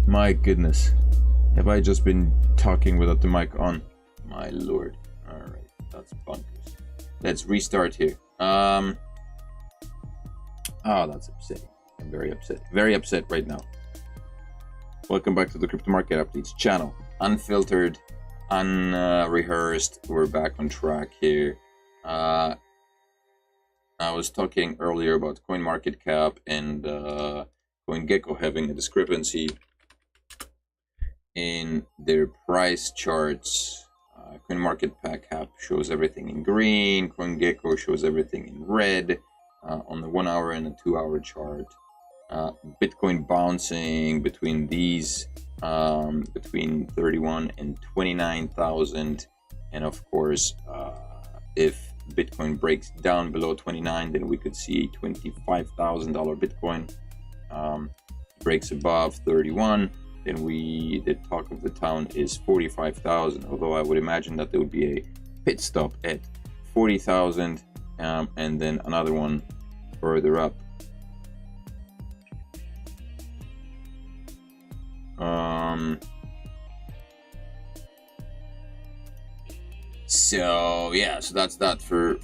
My goodness. Have I just been talking without the mic on? My lord. Alright, that's bonkers. Let's restart here. Oh, that's upsetting. I'm very upset. Very upset right now. Welcome back to the Crypto Market Updates channel. Unfiltered, unrehearsed. We're back on track here. I was talking earlier about CoinMarketCap and CoinGecko having a discrepancy in their price charts. CoinMarketCap shows everything in green. CoinGecko shows everything in red on the 1 hour and a 2 hour chart. Bitcoin bouncing between these, between 31 and 29,000. And of course, if Bitcoin breaks down below 29, then we could see $25,000 Bitcoin. Breaks above 31. Then the talk of the town is 45,000, although I would imagine that there would be a pit stop at 40,000 and then another one further up. So yeah, so that's that for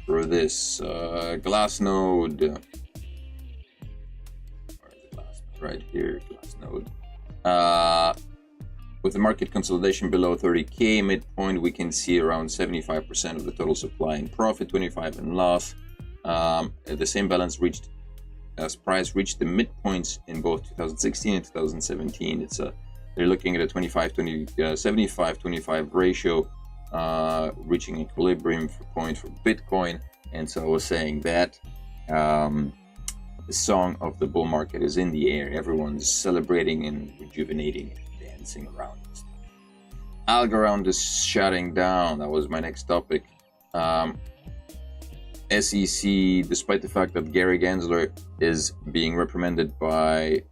this Glassnode. Right here, Glassnode. With the market consolidation below 30k midpoint, we can see around 75% of the total supply in profit, 25 in loss. The same balance reached as price reached the midpoints in both 2016 and 2017. They're looking at a 75-25 ratio, reaching equilibrium point for Bitcoin. And so I was saying that the song of the bull market is in the air. Everyone's celebrating and rejuvenating and dancing around and stuff. Algorand is shutting down. That was my next topic. SEC, despite the fact that Gary Gensler is being reprimanded by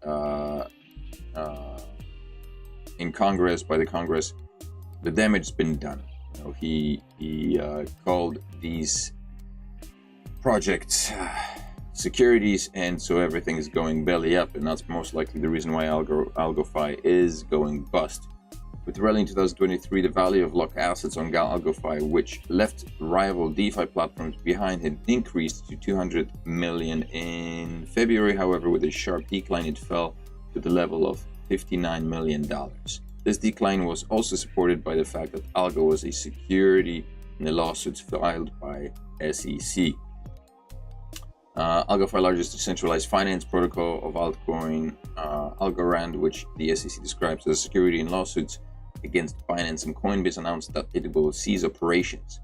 in Congress, by the Congress, the damage's been done. You know, he called these projects securities, and so everything is going belly up, and that's most likely the reason why AlgoFi is going bust. With the rally in 2023, the value of locked assets on AlgoFi, which left rival DeFi platforms behind, had increased to 200 million in February. However, with a sharp decline, it fell to the level of $59 million. This decline was also supported by the fact that Algo was a security in the lawsuits filed by SEC. AlgoFi, largest decentralized finance protocol of altcoin, Algorand, which the SEC describes as a security in lawsuits against Binance and Coinbase, announced that it will cease operations.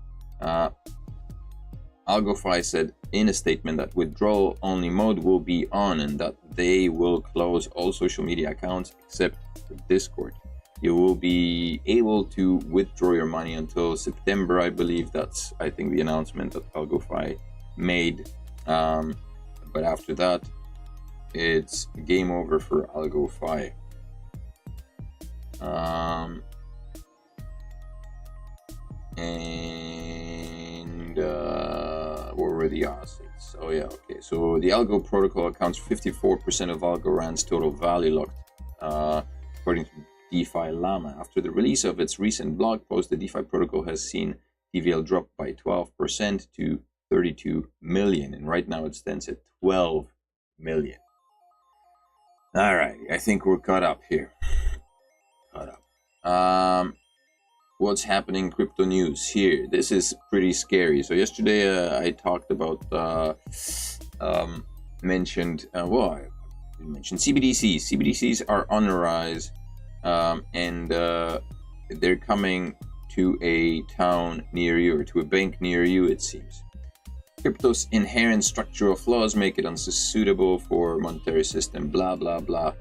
AlgoFi said in a statement that withdrawal-only mode will be on and that they will close all social media accounts except for Discord. You will be able to withdraw your money until September, I believe. That's, I think, the announcement that AlgoFi made. But after that, it's game over for AlgoFi. What were the assets? Oh yeah, okay. So the Algo protocol accounts for 54% of Algorand's total value locked, according to DeFi Llama. After the release of its recent blog post, the DeFi protocol has seen TVL drop by 12% to 32 million, and right now it stands at 12 million. All right, I think we're caught up here. What's happening in crypto news here? This is pretty scary. So yesterday I talked about mentioned CBDCs. CBDCs are on the rise, and they're coming to a town near you, or to a bank near you, it seems. Crypto's inherent structural flaws make it unsuitable for monetary system, blah, blah, blah.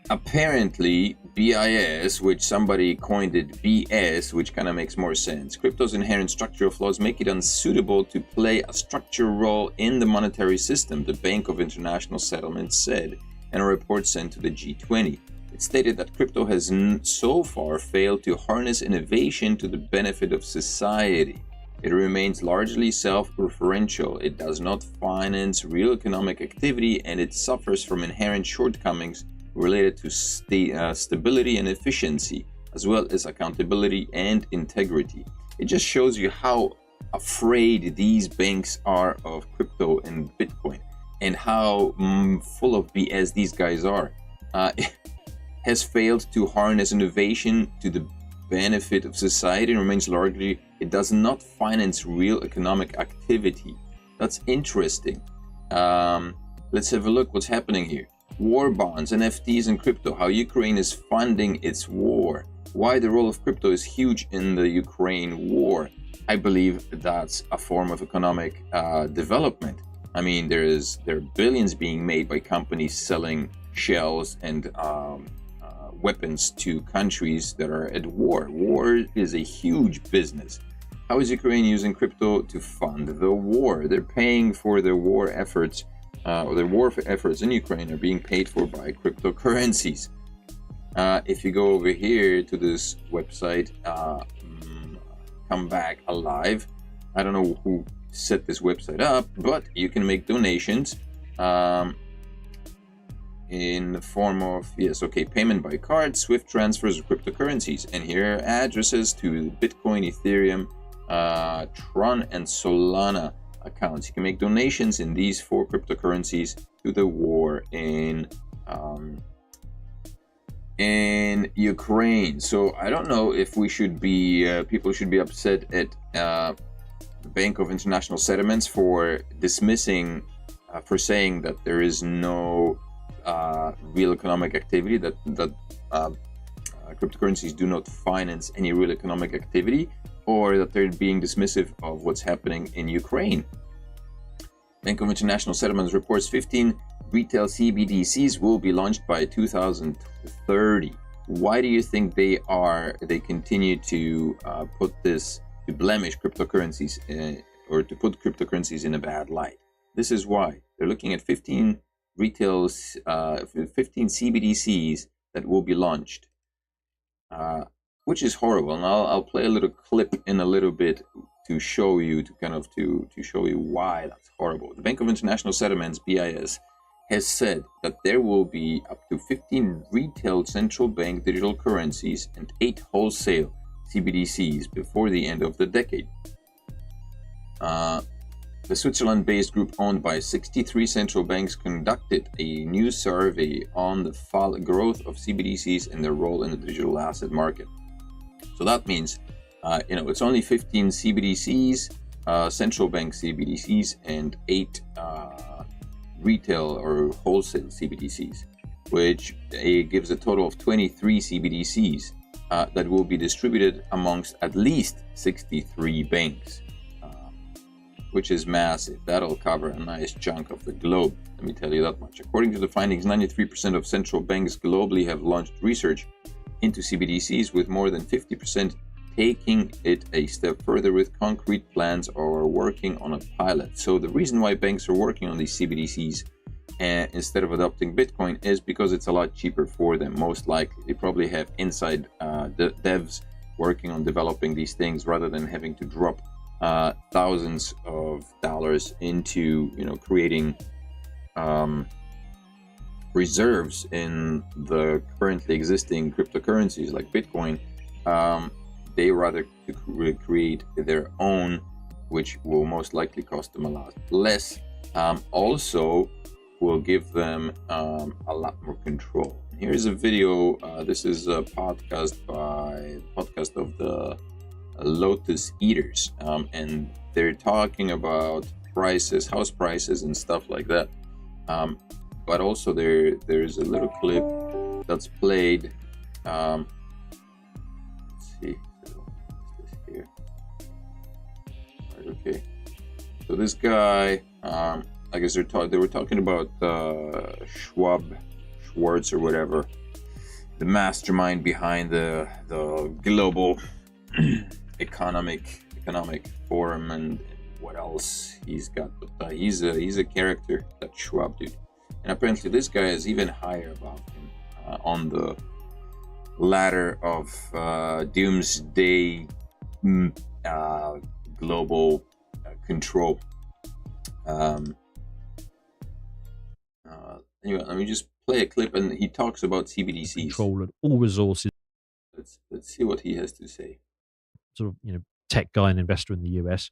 Apparently, BIS, which somebody coined it BS, which kind of makes more sense. Crypto's inherent structural flaws make it unsuitable to play a structural role in the monetary system, the Bank of International Settlements said in a report sent to the G20. It stated that crypto has so far failed to harness innovation to the benefit of society. It remains largely self-referential. It does not finance real economic activity, and it suffers from inherent shortcomings related to stability and efficiency, as well as accountability and integrity. It just shows you how afraid these banks are of crypto and Bitcoin, and how full of BS these guys are. Has failed to harness innovation to the benefit of society and remains largely, it does not finance real economic activity. That's interesting. Let's have a look what's happening here. War bonds, NFTs, and crypto, how Ukraine is funding its war. Why the role of crypto is huge in the Ukraine war. I believe that's a form of economic development. I mean, there are billions being made by companies selling shells and weapons to countries that are at war. War is a huge business. How is Ukraine using crypto to fund the war? They're paying for their war efforts, or their war efforts in Ukraine are being paid for by cryptocurrencies. If you go over here to this website, Come Back Alive, I don't know who set this website up, but you can make donations in the form of, payment by card, Swift transfers of cryptocurrencies. And here are addresses to Bitcoin, Ethereum, Tron, and Solana accounts. You can make donations in these 4 cryptocurrencies to the war in Ukraine. So I don't know if we should be, people should be upset at the Bank of International Settlements for dismissing, for saying that there is no real economic activity, that cryptocurrencies do not finance any real economic activity, or that they're being dismissive of what's happening in Ukraine. Bank of International Settlements reports 15 retail CBDCs will be launched by 2030. Why do you think they continue to to blemish cryptocurrencies, or to put cryptocurrencies in a bad light? This is why. They're looking at 15 CBDCs that will be launched, which is horrible. And I'll play a little clip in a little bit to show you, to show you why that's horrible. The Bank of International Settlements, BIS, has said that there will be up to 15 retail central bank digital currencies and 8 wholesale CBDCs before the end of the decade. The Switzerland-based group owned by 63 central banks conducted a new survey on the growth of CBDCs and their role in the digital asset market. So that means, it's only 15 CBDCs, central bank CBDCs, and 8 retail or wholesale CBDCs, which gives a total of 23 CBDCs that will be distributed amongst at least 63 banks. Which is massive. That'll cover a nice chunk of the globe, let me tell you that much. According to the findings, 93% of central banks globally have launched research into CBDCs, with more than 50% taking it a step further with concrete plans or working on a pilot. So the reason why banks are working on these CBDCs instead of adopting Bitcoin is because it's a lot cheaper for them, most likely. They probably have inside devs working on developing these things, rather than having to drop thousands of dollars into creating reserves in the currently existing cryptocurrencies like Bitcoin. They rather create their own, which will most likely cost them a lot less. Also will give them a lot more control. Here's a video. This is a podcast of the Lotus Eaters, and they're talking about prices, house prices, and stuff like that. But also there's a little clip that's played. Let's see. Is this here? Right, okay. So this guy, I guess they were talking about Schwartz or whatever, the mastermind behind the global economic forum, and what else he's got. But he's a character, that Schwab dude, and apparently this guy is even higher above him on the ladder of doomsday global control. Anyway, let me just play a clip, and he talks about CBDCs. Control and all resources. Let's see what he has to say. Sort of, tech guy and investor in the US.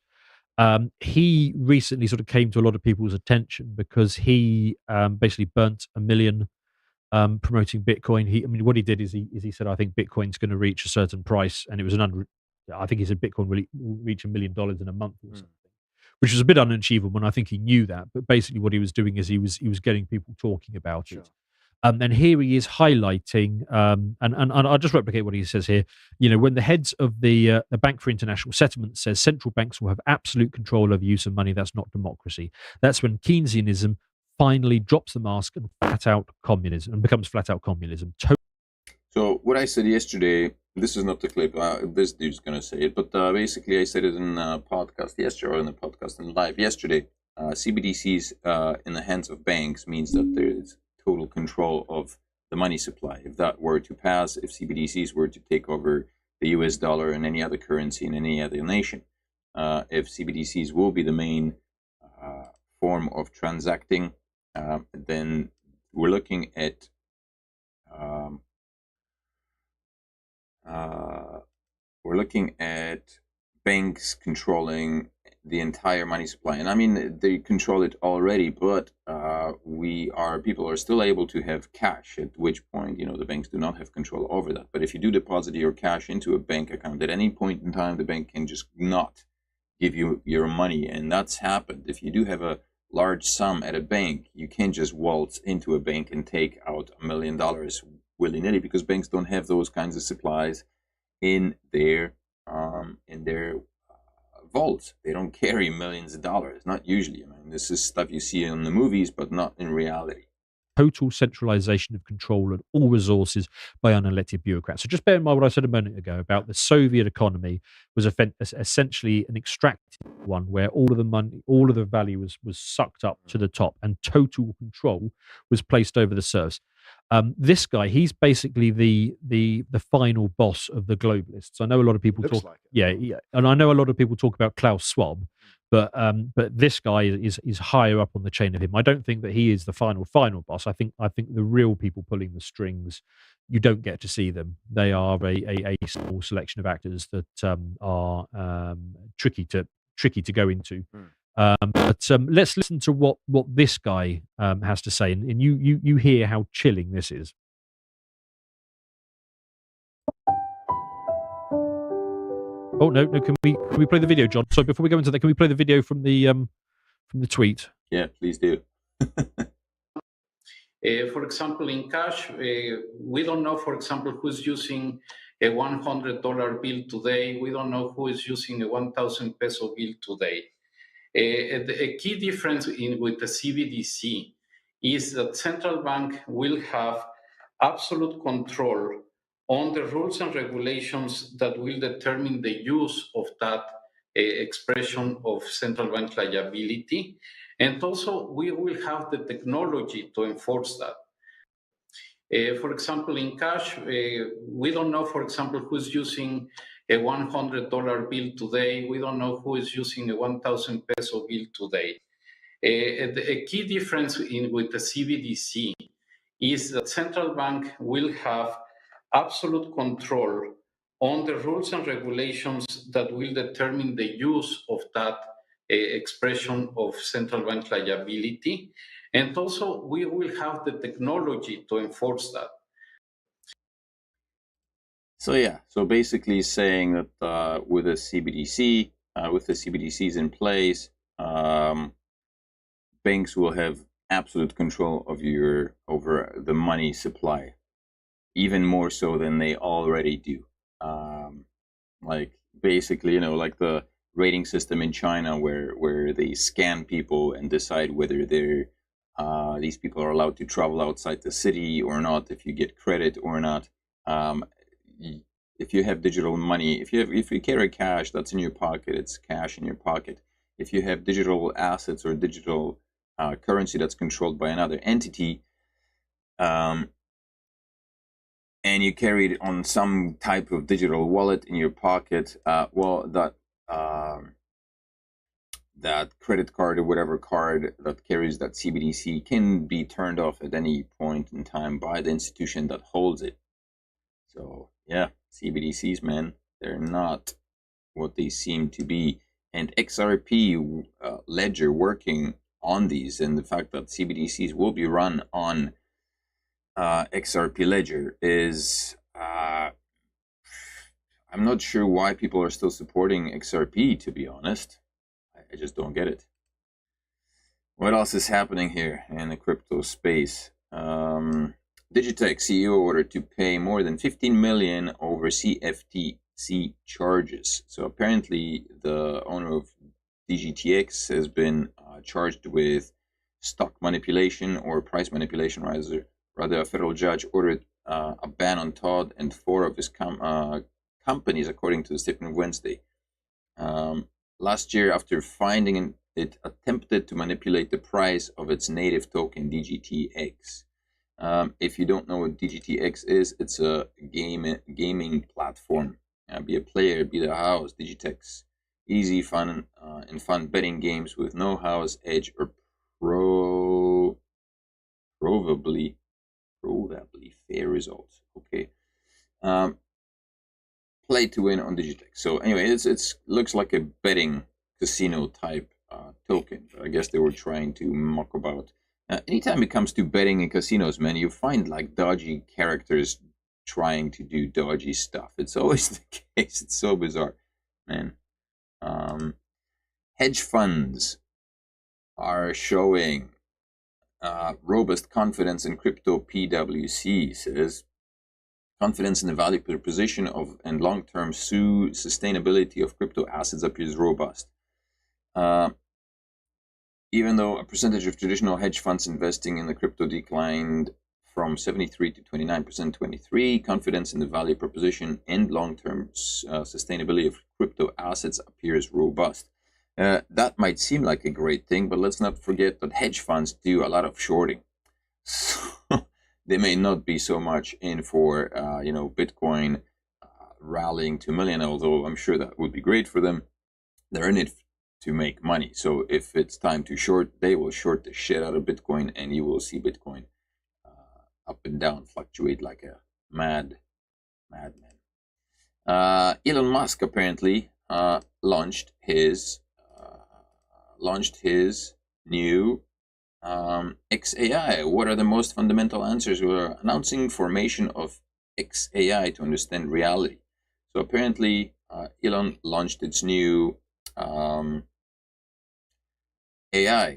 He recently sort of came to a lot of people's attention because he basically burnt $1 million promoting Bitcoin. What he did is he said, I think Bitcoin's going to reach a certain price, and it was I think he said Bitcoin will reach $1 million in a month or something, which was a bit unachievable, and I think he knew that. But basically, what he was doing is he was getting people talking about it. And here he is highlighting, and I'll just replicate what he says here. When the heads of the Bank for International Settlement says central banks will have absolute control over use of money, that's not democracy. That's when Keynesianism finally drops the mask and becomes flat out communism. So what I said yesterday, this is not the clip, this dude's going to say it, but basically I said it in a podcast yesterday, or in the podcast in live yesterday. CBDCs in the hands of banks means that there's total control of the money supply. If that were to pass, if CBDCs were to take over the US dollar and any other currency in any other nation, if CBDCs will be the main form of transacting, then we're looking at banks controlling the entire money supply. And I mean, they control it already, but people are still able to have cash, at which point, the banks do not have control over that. But if you do deposit your cash into a bank account, at any point in time, the bank can just not give you your money. And that's happened. If you do have a large sum at a bank, you can't just waltz into a bank and take out $1 million willy-nilly, because banks don't have those kinds of supplies in their vaults. They don't carry millions of dollars, not usually. This is stuff you see in the movies, but not in reality. Total centralization of control and all resources by unelected bureaucrats. So just bear in mind what I said a moment ago about the Soviet economy was essentially an extracted one, where all of the money, all of the value was sucked up to the top, and total control was placed over the serfs. This guy, he's basically the final boss of the globalists. I know a lot of people talk, and I know a lot of people talk about Klaus Schwab, but this guy is higher up on the chain of him. I don't think that he is the final boss. I think the real people pulling the strings, you don't get to see them. They are a small selection of actors that are tricky to go into. But let's listen to what this guy has to say, and you hear how chilling this is. Oh no! Can we play the video, John? So before we go into that, can we play the video from the tweet? Yeah, please do. For example, in cash, we don't know, for example, who's using a $100 bill today. We don't know who is using a 1,000 peso bill today. A key difference with the CBDC is that central bank will have absolute control on the rules and regulations that will determine the use of that expression of central bank liability. And also, we will have the technology to enforce that. For example, in cash, we don't know, for example, who's using a $100 bill today. We don't know who is using a 1,000 peso bill today. A key difference with the CBDC is that central bank will have absolute control on the rules and regulations that will determine the use of that expression of central bank liability. And also, we will have the technology to enforce that. So basically saying that with the CBDCs in place, banks will have absolute control over the money supply, even more so than they already do. Like basically, like the rating system in China, where they scan people and decide whether these people are allowed to travel outside the city or not, if you get credit or not. If you have digital money, if you carry cash that's in your pocket, it's cash in your pocket. If you have digital assets or digital currency that's controlled by another entity, and you carry it on some type of digital wallet in your pocket, well, that that credit card or whatever card that carries that CBDC can be turned off at any point in time by the institution that holds it. So yeah, CBDCs, man, they're not what they seem to be. And XRP ledger working on these, and the fact that CBDCs will be run on XRP ledger is I'm not sure why people are still supporting XRP, to be honest. I just don't get it. What else is happening here in the crypto space? Digitech CEO ordered to pay more than 15 million over CFTC charges. So apparently the owner of DGTX has been charged with stock manipulation or price manipulation. Rather, a federal judge ordered a ban on Todd and 4 of his companies, according to the statement Wednesday. Last year, after finding it attempted to manipulate the price of its native token, DGTX. If you don't know what DGTX is, it's a gaming platform. Be a player, be the house. DGTX, easy, fun, and fun betting games with no house, edge, or probably fair results. Okay. Play to win on Digitech. So anyway, it's looks like a betting casino type token. But I guess they were trying to muck about. Anytime it comes to betting in casinos, man, you find like dodgy characters trying to do dodgy stuff. It's always the case. It's so bizarre, man. Hedge funds are showing robust confidence in crypto. PwC says confidence in the value proposition of and long-term sustainability of crypto assets appears robust. Even though a percentage of traditional hedge funds investing in the crypto declined from 73 to 29% 23, confidence in the value proposition and long-term sustainability of crypto assets appears robust. That might seem like a great thing, but let's not forget that hedge funds do a lot of shorting. So they may not be so much in for, Bitcoin rallying to million, although I'm sure that would be great for them. They're in it to make money. So if it's time to short, they will short the shit out of Bitcoin, and you will see Bitcoin up and down, fluctuate like a madman. Elon Musk apparently launched his new XAI. What are the most fundamental answers? We're announcing formation of XAI to understand reality. So apparently Elon launched its new AI.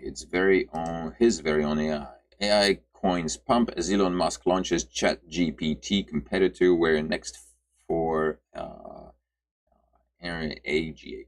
It's his very own AI. AI coins pump as Elon Musk launches ChatGPT competitor, where next for AGX.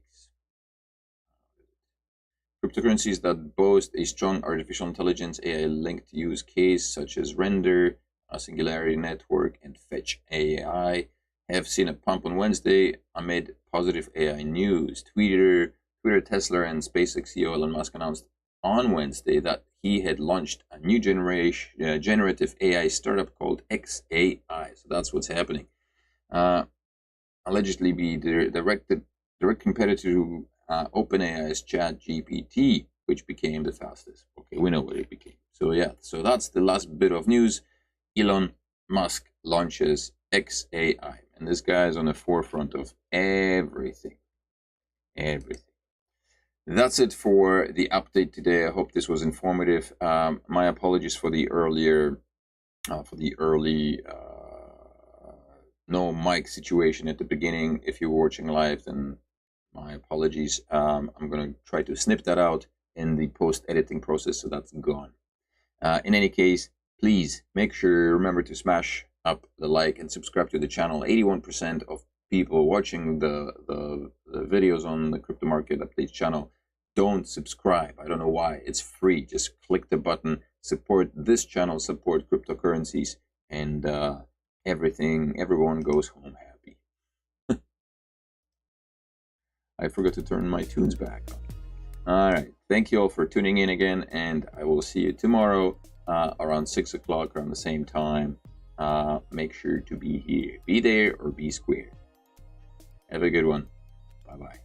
Cryptocurrencies that boast a strong artificial intelligence AI-linked use case, such as Render, Singularity Network, and Fetch AI, have seen a pump on Wednesday amid positive AI news. Twitter, Tesla, and SpaceX CEO Elon Musk announced on Wednesday that he had launched a new generative AI startup called XAI. So that's what's happening. Allegedly be the direct competitor to OpenAI's ChatGPT, which became the fastest. Okay, we know what it became. So yeah, so that's the last bit of news. Elon Musk launches XAI, and this guy is on the forefront of everything. That's it for the update today. I hope this was informative. My apologies for the early no mic situation at the beginning. If you were watching live, then my apologies. I'm going to try to snip that out in the post-editing process, so that's gone. In any case, please make sure, remember to smash up the like and subscribe to the channel. 81% of people watching the videos on the Crypto Market Updates channel don't subscribe. I don't know why. It's free. Just click the button, support this channel, support cryptocurrencies, and everyone goes home happy. I forgot to turn my tunes back on. All right. Thank you all for tuning in again, and I will see you tomorrow around 6 o'clock around the same time. Make sure to be here. Be there or be square. Have a good one. Bye-bye.